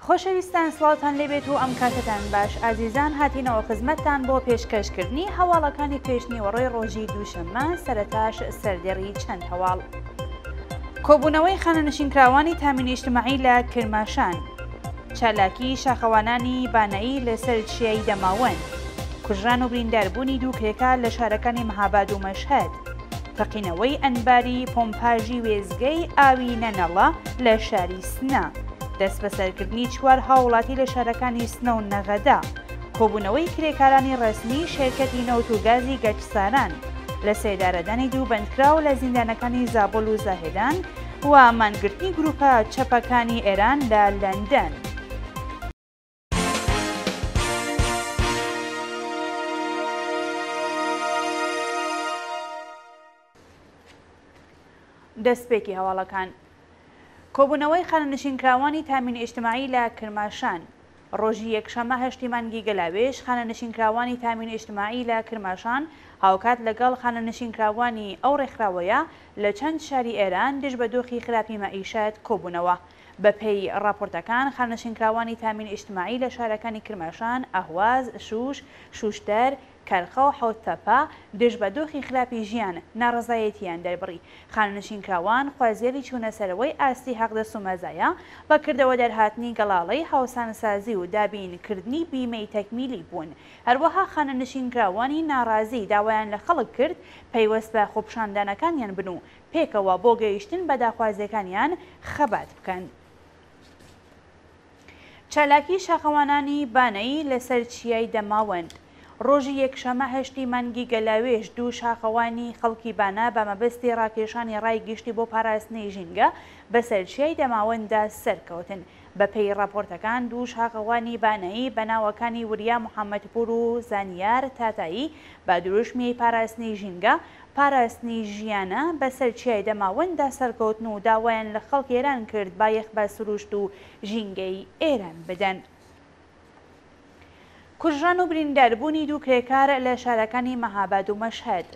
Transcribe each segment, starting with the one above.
خۆشەویستان سڵاتان لێبێت و ئەم کاتتان باش ئازیزان هاتینەوە خزمەتتان بۆ پێشکەشکردنی هەواڵەکانی پێشنیوەڕۆی ڕۆژی دووشەممە سەرەتاش سەردێڕی چەند هەواڵ. کۆبوونەوەی خانەنشینکراوانی تامینی ئیجتیماعی لە کرماشان، چالاکی شاخەوانانی بانایی لەسەر چیایی دەماوەند، کوژران و برینداربوونی دوو کرێکە لە شارەکانی مەهاباد و مەشهەد، تەقینەوەی ئەنباری پۆمپاژی وێزگەی ئاوی نەنەڵە لە شاری سنە، دەست بەسەرکردنی چوار هاوڵاتی لە شارەکانی سنە و نەغەدا، کۆبوونەوەی کرێکارانی ڕەسمی شێرکەتی نەوت و گازی گەچساران لە سێدارەدانی دوو بەندکراو لە زیندانەکانی زابۆل و زاهێدان و ئامانگرتنی گروپە چەپەکانی ئێران لە لەندەن. دەستپێکی هەواڵەکان. کۆبوونەوەی خانەنشینکراوانی تامینی ئیجتیماعی لە کرماشان، ڕۆژی یەکشەمە 8 مانگی گەلاوێژ خانەنشینکراوانی تامینی ئیجتیماعی لە کرماشان هاوکات لەگەڵ خانەنشینکراوانی ئەو ڕێکخراوەیە لە چەند شاری ئێران دژ بە دۆخی خراپی مەعیشەت کۆبوونەوە. بەپێی راپۆرتەکان خانەنشینکراوانی تامینی ئیجتیماعی لە شارەکانی کرماشان، ئەهواز، شوش، شوشتەر، کەرخە و حەوتەپە دژ بە دۆخی خراپی ژیان ناڕەزایەتیان دەربڕی. خانەنشینکراوان خوازیێری چوونەسەرەوەی ئاستی حەقدەست و مەزایە بەکردەوە دەرهاتنی گەڵاڵەی هاوسانسازی و دابینکردنی بیمەی تەکمیلی بوون. هەروەها خانەنشینکراوانی ناڕازی داوایان لە خەڵک کرد پەیوەست بە خۆپشاندانەکانیان بن و پێکەوە بۆ گەیشتن بە داخوازیەکانیان خەبات بکەن. چالاکی شاخەوانانی بانایی لەسەر چیای دەماوەند، ڕۆژی یەکشەمە 8 مانگی گەلاوێژ دوو شاخەوانی خەڵکی بانا بە مەبەستی ڕاکێشانی ڕای گشتی بۆ پاراستنی ژینگە بەسەر چیای دەماوەنددا سەرکەوتن. بەپێی راپۆرتەکان دوو شاخەوانی بانایی بەناوەکانی وریا محەممەدپور و زانیار تاتایی بە دروشمی پاراستنی ژینگە پاراستنی ژیانە بەسەر چیای دەماوەنددا سەرکەوتن و داوایان لە خەڵک ئێران کرد با یەخ بە سروشت و ژینگەی ئێران بدەن. کوژران و برینداربوونی دوو کرێکار لە شارەکانی مەهاباد و مەشهەد،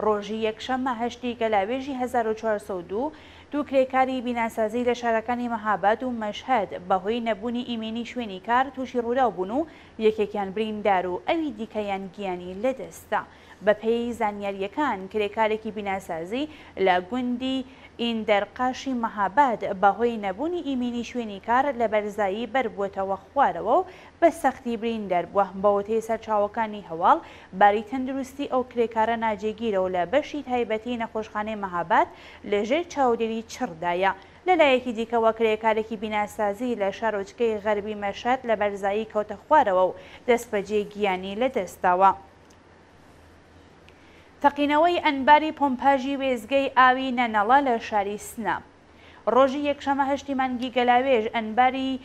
ڕۆژی یەکشەمە 8 گەلاوێژی 1402 دوو کرێکاری بیناسازی لە شارەکانی مەهاباد و مەشهەد بەهۆی نەبوونی ئیمێنی شوێنی کار تووشی ڕووداو بوون و یەکێکیان بریندار و ئەوی دیکەیان گیانی لەدەستا. بەپێی زانیاریەکان کرێکارێکی بیناسازی لە گوندی ئیندەرقاشی مەهاباد بەهۆی نەبوونی ئیمێنی شوێنی کار لە بەرزایی بەربووەتەوە خوارەوە و بە سەختی بریندەر بووە. بەوەتەی سەرچاوەکانی هەواڵ باری تەندروستی ئەو کرێکارە ناجێگیرە و لە بەشی تایبەتی نەخۆشخانەی مەهاباد لەژێر چاودێری چڕدایە. لەلایەکی دیکەوە کرێکارێکی بیناسازی لە شارۆچکەی غەربی مەشهەد لە بەرزایی کەوتە خوارەوە و دەستبەجێ گیانی لەدەستاوە. تەقینەوەی ئەنباری پۆمپاژی وێزگەی ئاوی نەنەڵە لە شاری سنە، ڕۆژی یەکشەمە 8 مانگی گەلاوێژ ئەنباری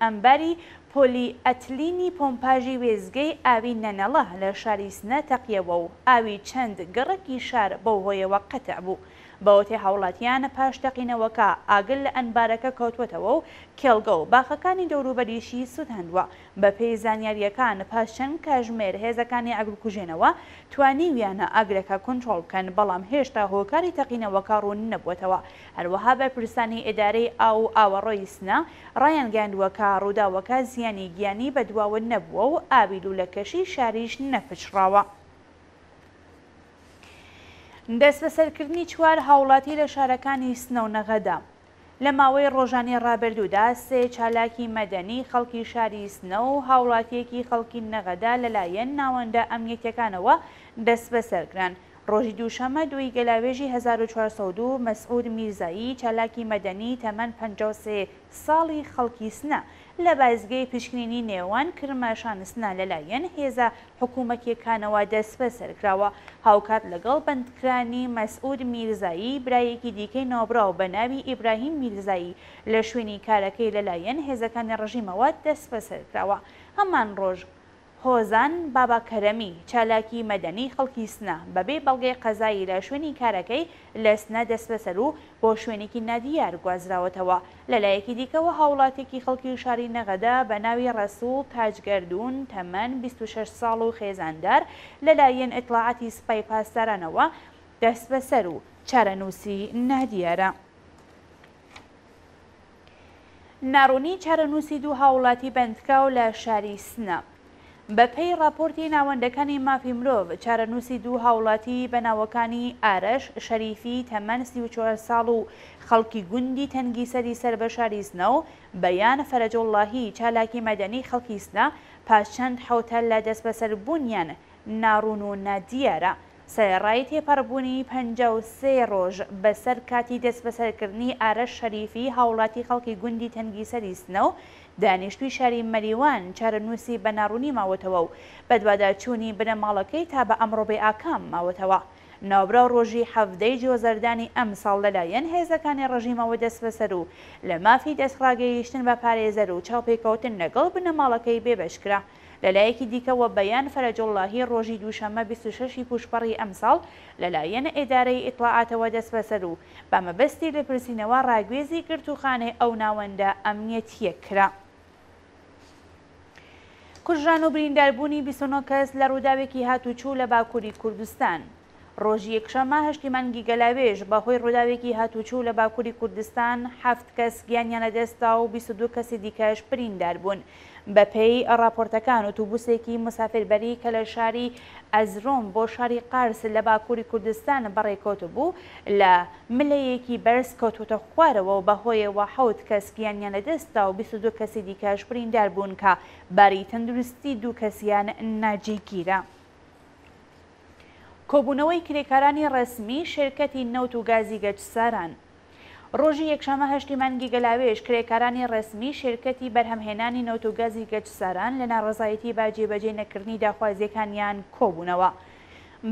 ئەنباری پۆلیئەتلینی پۆمپاژی وێزگەی ئاوی نەنەڵە لە شاری سنە تەقیەوە و ئاوی چەند گەڕەکی شار بەو هۆیەوە قەتع بوو. بەوەتێ هاوڵاتیان پاش تەقینەوەکە ئاگل لە ئەنبارەکە کەوتوەتەوە و کێڵگە و باخەکانی دەوروبەریشی سوودهەندووە. بەپێی زانیاریەکان پاش چەند کاژمێر هێزەکانی ئاگرکوژێنەوە توانیویانە ئاگرەکە کۆنتڕۆڵ بکەن، بەڵام هێشتا هۆکاری تەقینەوەکە ڕوون نەبووەتەوە. هەروەها بەرپرسانی ئیدارەی ئاو و ئاوەڕۆی سنە ڕایانگەاندووە کە ڕووداوەکە زیانی گیانی بەدواوە نەبووە و ئاوی لوولەکەشی شاریش نەپچڕاوە. دەست بەسەرکردنی چوار هاوڵاتی لە شارەکانی سنە و نەغەدا لە ماوەی ڕۆژانی ڕابردوودا سێ چالاکی مەدەنی خەڵکی شاری سنە و هاوڵاتیەکی خەڵکی نەغەدا لەلایەن ناوەندە ئەمنیەتەکانەوە دەست بەسەرکران. ڕۆژی دووشەمە 2 گەلاوێژی 1402 مەسعود میرزایی چالاکی مەدەنی تەمەن 53 ساڵی خەڵکی سنە لە بازگەی پشکنینی نێوان کرماشان سنە لەلایەن هێزە حکوومەتیەکانەوە دەست بەسەرکراوە. هاوکات لەگەڵ بەندکرانی مەسعود میرزایی برایەکی دیکەی ناوبراو بە ناوی ئیبراهیم میرزایی لە شوێنی کارەکەی لەلایەن هێزەکانی ڕژیمەوە دەست بەسەرکراوە. هەمان ڕۆژ هۆزان باباکەرەمی چالاکی مەدەنی خەڵکی سنە بەبێ بەڵگەی قەزایی لە شوێنی کارەکەی لە سنە دەست بەسەر و بۆ شوێنێکی نادیار گوازراوەتەوە. لەلایەکی دیکەوە هاوڵاتێکی خەڵکی شاری نەغەدا بە ناوی ڕەسوڵ تاجگەردوون تەمەن 26 ساڵ و خێزاندار لەلایەن ئیطلاعاتی سوپای پاسدارانەوە دەست بەسەر و چارەنووسی نادیارە. ناڕوونی چارەنووسی دوو هاوڵاتی بەندکراو لە شاری سنە. بەپێی راپۆرتی ناوەندەکانی مافی مرۆڤ، چارەنووسی دوو هاوڵاتی بە ناوەکانی ئارەش شەریفی تەمەن 34 ساڵ و خەڵکی گوندی تەنگی سەری سەر بە شاری سنە و بەیان فەرەجۆڵڵاهی چالاکی مەدەنی خەڵکی سنە پاش چەند حوتە لە دەست بەسەربوونیان ناڕوون و نادیارە. سەرڕای تێپەڕبوونی 53 ڕۆژ بەسەر کاتی دەست بەسەرکردنی ئارەش شەریفی هاوڵاتی خەڵکی گوندی تەنگی سەری سنە و دانیشتووی شاری مەریوان چارەنووسی بە ناڕوونی ماوەتەوە و بەدواداچوونی بنەماڵەکەی تا بە ئەمڕۆ بێ ئاکام ماوەتەوە. ناوبرا ڕۆژی 17 جۆزەردانی ئەم ساڵ لەلایەن هێزەکانی ڕژیمەوە دەست بەسەر و لە مافی دەستڕاگەیشتن بە پارێزەر و چاوپێکەوتن لەگەڵ بنەماڵەکەی بێبەشکرا. لەلایەکی دیکەوە بەیان فەرەجۆڵڵاهی ڕۆژی دووشەممە 26 پوشپەڕی ئەم ساڵ لەلایەن ئێدارەی ئیطلاعاتەوە دەست بەسەر و بە مەبەستی لەپرسینەوە ڕاگوێزی گرتوخانەی ئەو ناوەندە ئەمنیەتیە کرا. کوژران و برینداربوونی 29 کەس لە ڕووداوێکی هاتوچوو لە باکووری کوردستان. ڕۆژی یەکشەممە هەشتی مانگی گەلاوێژ بەهۆی ڕووداوێکی هاتوچوو لە باکووری کوردستان 7 کەس گیانیانە دەستا و 22 کەسی دیکەش بریندار بوون. بەپێی راپۆرتەکان ئۆتۆبوسێکی مسافربەری کە لە شاری ئەزرۆم بۆ شاری قارس لە باکووری کوردستان بەڕێکەوت بوو لە ملەیەکی بەرز کەوتوتە خوارەوە و بەهۆیەوە 7 کەس گیانیانە دەستا و 22 کەسی دیکەش بریندار بوون کە باری تەندروستی دوو کەسیان ناجێگیرە. کۆبوونەوەی کرێکارانی ڕسمی شرکەتی نەوت و گازی گەجساران. ڕۆژی یەکشەممە هەشتی مانگی گەلاوێژ کرێکارانی ڕسمی شرکەتی بەرهەمهێنانی نەوت و گازی گەجساران لە ناڕەزایەتی با جێبەجێ نەکردنی داخوازیەکانیان کۆبوونەوە.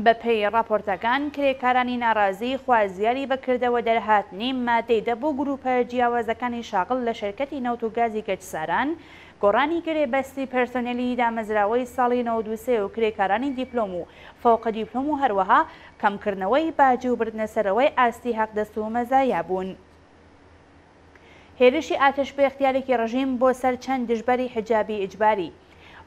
بەپێی راپۆرتەکان کرێکارانی ناڕازی خوازیاری بەکردەوە دەرهاتنی مادەی دەبوو گروپە جیاوازەکانی شاغڵ لە شرکەتی نەوت و گازی گەجساران، گۆڕانی گرێبەستی پەرسۆنێلی دامەزراوەی ساڵی 93 و کرێکارانی دیپلۆم و فۆقە دیپلۆم و هەروەها کەمکردنەوەی باجی و بردنەسەرەوەی ئاستی حەقدەست و مەزایە بوون. هێرشی ئاتش بە اختیارێکی ڕژیم بۆ سەر چەند دژبەری حجابی ئیجباری.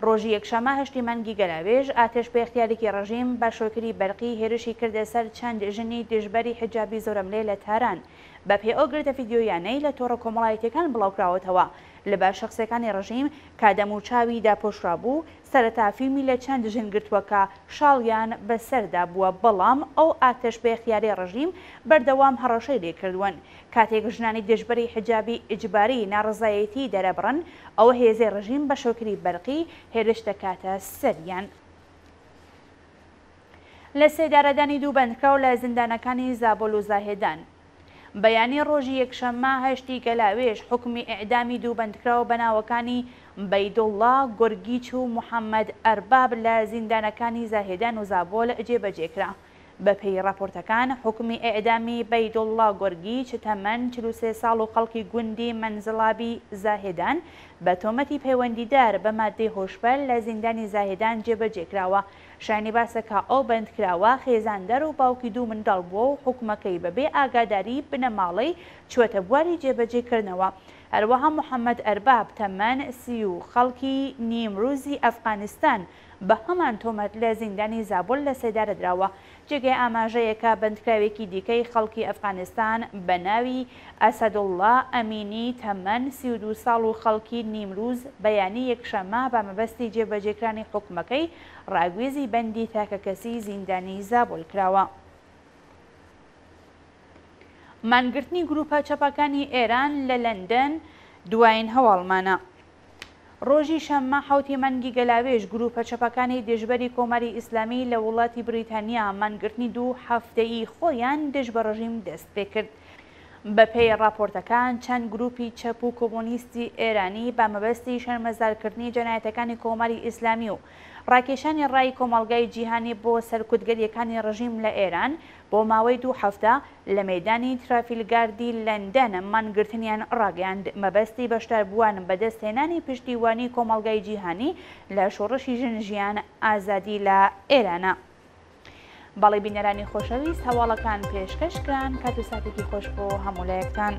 ڕۆژی یەکشەممە هەشتی مانگی گەلاوێژ ئاتش بە اختیارێکی ڕژیم بە شۆکری بەرقی هێرشی کردە سەر چەند ژنی دژبەری حجابی زۆرەملێ لە تاران. بەپێ ئەو گرتە ڤیدیۆیانەی لە تۆڕە کۆمەڵایەتیەکان بڵاوکراوەتەوە لە باشەخسەکانی ڕژیم کادەم و چاوی داپۆشرا بوو سەرەتا فیلمی لە چەند ژن گرتووەکە شاڵیان بەسەردا بووە، بەڵام ئەو ئاتش بە اختیاری ڕژیم بەردەوام هەڕەشەی لێکردوون. کاتێک ژنانی دژبەری حجابی ئیجباری ناڕزایەتی دەرەبڕن، ئەوە هێزەی ڕژیم بە شۆکری بەرقی هێرش دەکاتە سەریان. لە سێدارەدانی دوو بەندکراو لە زیندانەکانی زابۆل و زاهێدان. بەیانی ڕۆژی یەکشەممە هەشتی گەلاوێژ حکمی ئیعدامی دوو بەندکراو بەناوەکانی بەیدوڵڵا گۆرگیچ و محەممەد ئەرباب لە زیندانەکانی زاهێدان و زابۆل جێبەجێکرا. بەپێی راپۆرتەکان حکمی ئیعدامی بەیدوڵڵا گۆرگیچ تەمەن 43 ساڵ و خەڵکی گوندی منزڵابی زاهێدان بە تۆمەتی پەیوەندیدار بە مادەی هۆشبەر لە زیندانی زاهێدان جێبەجێکراوە. شانی باسەکە ئەو بەندکراوە خێزاندەر و باوکی دوو منداڵ بووە و حکومەکەی بەبێ ئاگاداری بنەماڵەی چوەتە بواری جێبەجێکردنەوە. هەروەها محەممەد ئەرباب تەمەن 30 و خەڵکی نیمروزی ئەفغانستان بە هەمان تۆمەت لە زیندانی زابۆل لە سێدارەدراوە. جێگەی ئاماژەیەکە بەندکراوێکی دیکەی خەڵکی ئەفغانستان بە ناوی ئەسەدوڵڵا ئەمینی تەمەن 32 ساڵ و خەڵکی نیمروز بەیانی یەکشەممە بە مەبەستی جێبەجێکرانی حکومەکەی ڕاگوێزی بەندی تاکەکەسی زیندانی زابۆل کراوە. مانگرتنی گروپە چەپەکانی ئێران لە لەندەن دوایین هەواڵمانە. ڕۆژی شەممە حوتی مانگی گەلاوێژ گروپە چەپەکانی دژبەری کۆماری ئیسلامی لە وڵاتی بریتانیا مانگرتنی دوو هەفتەیی خۆیان دژ بە ڕژیم دەست پێ کرد. بەپێی راپۆرتەکان چەند گروپی چەپ و کۆمۆنیستی ئێرانی بە مەبەستی شەرمەزارکردنی جەنایەتەکانی کۆماری ئیسلامی و ڕاکێشانی ڕای کۆمەڵگای جیهانی بۆ سەرکوتگەریەکانی ڕژیم لە ئێران بۆ ماوەی 2 هەفتە لە مەیدانی ترافیلگاردی لەندەن مانگرتنیان ڕاگەاند. مەبەستی بەشداربووان بەدەستهێنانی پشتیوانی کۆمەڵگای جیهانی لە شۆڕشی ژن ئازادی لە ئێرانە. باڵی بینەرانی خۆشەویست هەواڵەکان پێشکەشکران کات و ساتێکی خۆش بۆ هەموو لایەکتان.